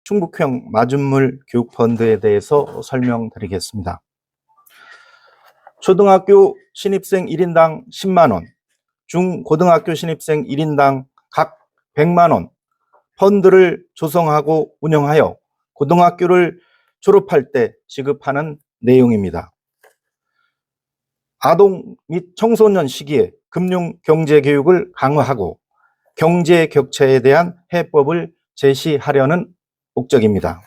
충북형 마중물 교육펀드에 대해서 설명드리겠습니다. 초등학교 신입생 1인당 10만 원, 중고등학교 신입생 1인당 각 100만 원 펀드를 조성하고 운영하여 고등학교를 졸업할 때 지급하는 내용입니다. 아동 및 청소년 시기에 금융 경제 교육을 강화하고 경제 격차에 대한 해법을 제시하려는 목적입니다.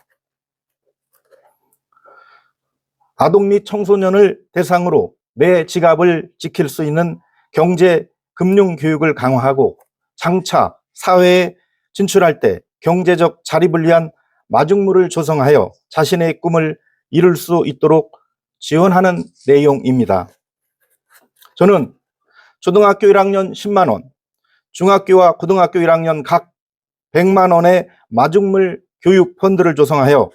아동 및 청소년을 대상으로 내 지갑을 지킬 수 있는 경제 금융 교육을 강화하고 장차 사회에 진출할 때 경제적 자립을 위한 마중물을 조성하여 자신의 꿈을 이룰 수 있도록 지원하는 내용입니다. 저는 초등학교 1학년 10만 원, 중학교와 고등학교 1학년 각 100만 원의 마중물 교육 펀드를 조성하여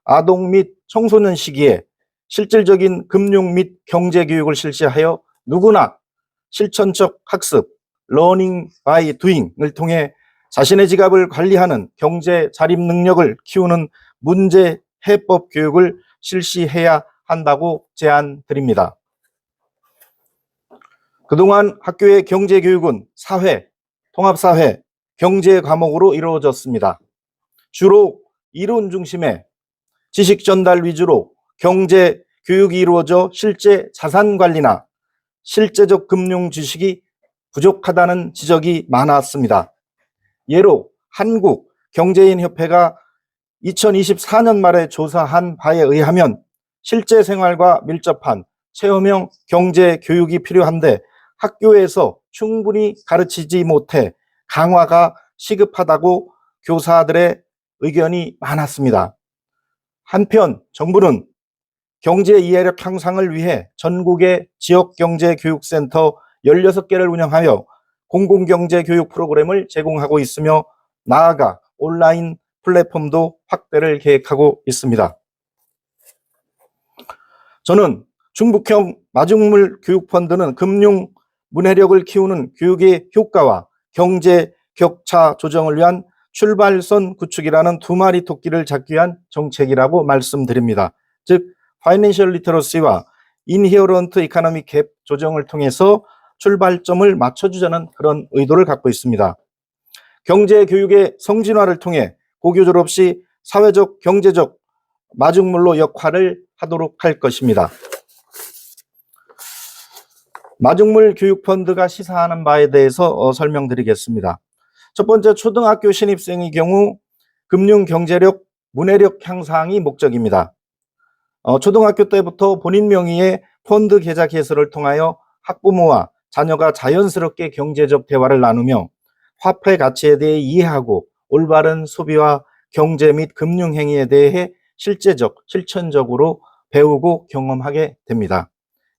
아동 및 청소년 시기에 실질적인 금융 및 경제 교육을 실시하여 누구나 실천적 학습, learning by doing을 통해 자신의 지갑을 관리하는 경제 자립 능력을 키우는 문제 해법 교육을 실시해야 한다고 제안드립니다. 그동안 학교의 경제 교육은 사회, 통합사회, 경제 과목으로 이루어졌습니다. 주로 이론 중심의 지식 전달 위주로 경제 교육이 이루어져 실제 자산 관리나 실제적 금융 지식이 부족하다는 지적이 많았습니다. 예로 한국경제인협회가 2024년 말에 조사한 바에 의하면 실제 생활과 밀접한 체험형 경제 교육이 필요한데 학교에서 충분히 가르치지 못해 강화가 시급하다고 교사들의 의견이 많았습니다. 한편 정부는 경제 이해력 향상을 위해 전국의 지역경제교육센터 16개를 운영하여 공공경제 교육 프로그램을 제공하고 있으며 나아가 온라인 플랫폼도 확대를 계획하고 있습니다. 저는 충북형 마중물 교육펀드는 금융 문해력을 키우는 교육의 효과와 경제 격차 조정을 위한 출발선 구축이라는 두 마리 토끼를 잡기 위한 정책이라고 말씀드립니다. 즉 파이낸셜 리터러시와 인히어런트 이코노믹 갭 조정을 통해서 출발점을 맞춰주자는 그런 의도를 갖고 있습니다. 경제 교육의 성진화를 통해 고교 졸업 시 사회적 경제적 마중물로 역할을 하도록 할 것입니다. 마중물 교육펀드가 시사하는 바에 대해서 설명드리겠습니다. 첫 번째, 초등학교 신입생의 경우 금융 경제력, 문해력 향상이 목적입니다. 초등학교 때부터 본인 명의의 펀드 계좌 개설을 통하여 학부모와 자녀가 자연스럽게 경제적 대화를 나누며 화폐 가치에 대해 이해하고 올바른 소비와 경제 및 금융 행위에 대해 실천적으로 배우고 경험하게 됩니다.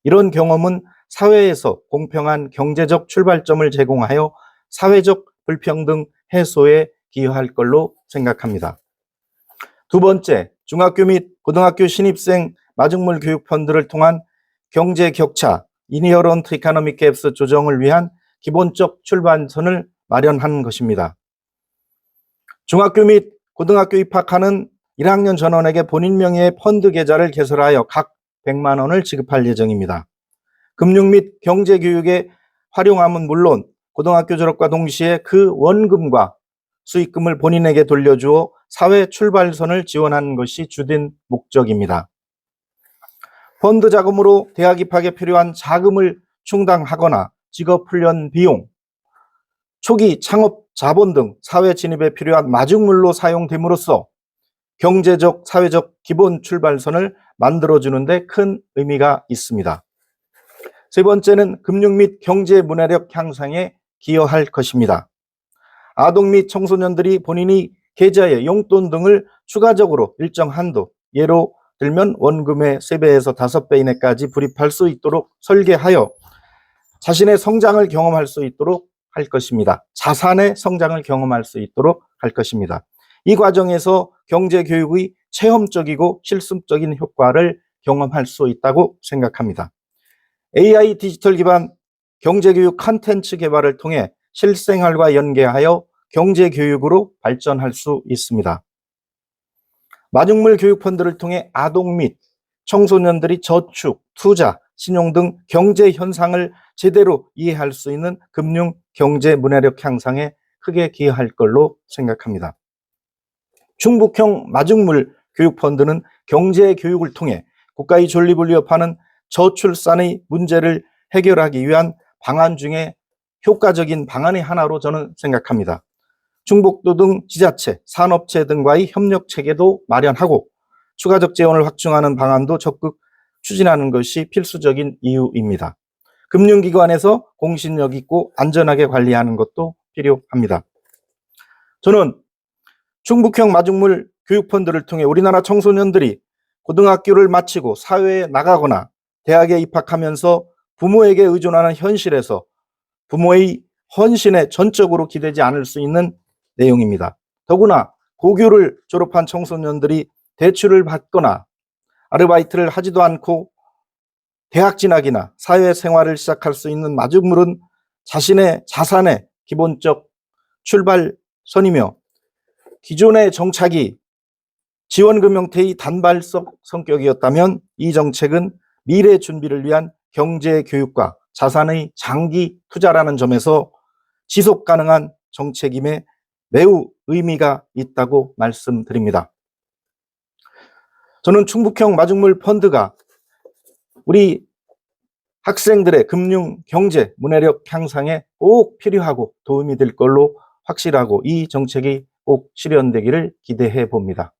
이런 경험은 사회에서 공평한 경제적 출발점을 제공하여 사회적 불평등 해소에 기여할 걸로 생각합니다. 두 번째, 중학교 및 고등학교 신입생 마중물 교육펀드를 통한 경제 격차, 인히어런트 이코노믹 갭스 조정을 위한 기본적 출발선을 마련한 것입니다. 중학교 및 고등학교 입학하는 1학년 전원에게 본인 명의의 펀드 계좌를 개설하여 각 100만 원을 지급할 예정입니다. 금융 및 경제 교육에 활용함은 물론 고등학교 졸업과 동시에 그 원금과 수익금을 본인에게 돌려주어 사회 출발선을 지원하는 것이 주된 목적입니다. 펀드 자금으로 대학 입학에 필요한 자금을 충당하거나 직업훈련 비용, 초기 창업 자본 등 사회 진입에 필요한 마중물로 사용됨으로써 경제적, 사회적 기본 출발선을 만들어주는 데 큰 의미가 있습니다. 세 번째는 금융 및 경제 문해력 향상에 기여할 것입니다. 아동 및 청소년들이 본인이 계좌에 용돈 등을 추가적으로 일정 한도, 예로 들면 원금의 3배에서 5배 이내까지 불입할 수 있도록 설계하여 자신의 성장을 경험할 수 있도록 할 것입니다. 자산의 성장을 경험할 수 있도록 할 것입니다. 이 과정에서 경제교육의 체험적이고 실습적인 효과를 경험할 수 있다고 생각합니다. AI 디지털 기반 경제교육 콘텐츠 개발을 통해 실생활과 연계하여 경제교육으로 발전할 수 있습니다. 마중물 교육펀드를 통해 아동 및 청소년들이 저축, 투자, 신용 등 경제 현상을 제대로 이해할 수 있는 금융 경제 문해력 향상에 크게 기여할 걸로 생각합니다. 충북형 마중물 교육펀드는 경제 교육을 통해 국가의 존립을 위협하는 저출산의 문제를 해결하기 위한 방안 중에 효과적인 방안의 하나로 저는 생각합니다. 충북도 등 지자체, 산업체 등과의 협력 체계도 마련하고 추가적 재원을 확충하는 방안도 적극 추진하는 것이 필수적인 이유입니다. 금융기관에서 공신력 있고 안전하게 관리하는 것도 필요합니다. 저는 충북형 마중물 교육펀드를 통해 우리나라 청소년들이 고등학교를 마치고 사회에 나가거나 대학에 입학하면서 부모에게 의존하는 현실에서 부모의 헌신에 전적으로 기대지 않을 수 있는 내용입니다. 더구나 고교를 졸업한 청소년들이 대출을 받거나 아르바이트를 하지도 않고 대학 진학이나 사회생활을 시작할 수 있는 마중물은 자신의 자산의 기본적 출발선이며 기존의 정착이 지원금 형태의 단발성 성격이었다면 이 정책은 미래 준비를 위한 경제 교육과 자산의 장기 투자라는 점에서 지속 가능한 정책임에 매우 의미가 있다고 말씀드립니다. 저는 충북형 마중물 펀드가 우리 학생들의 금융, 경제, 문해력 향상에 꼭 필요하고 도움이 될 걸로 확실하고 이 정책이 꼭 실현되기를 기대해 봅니다.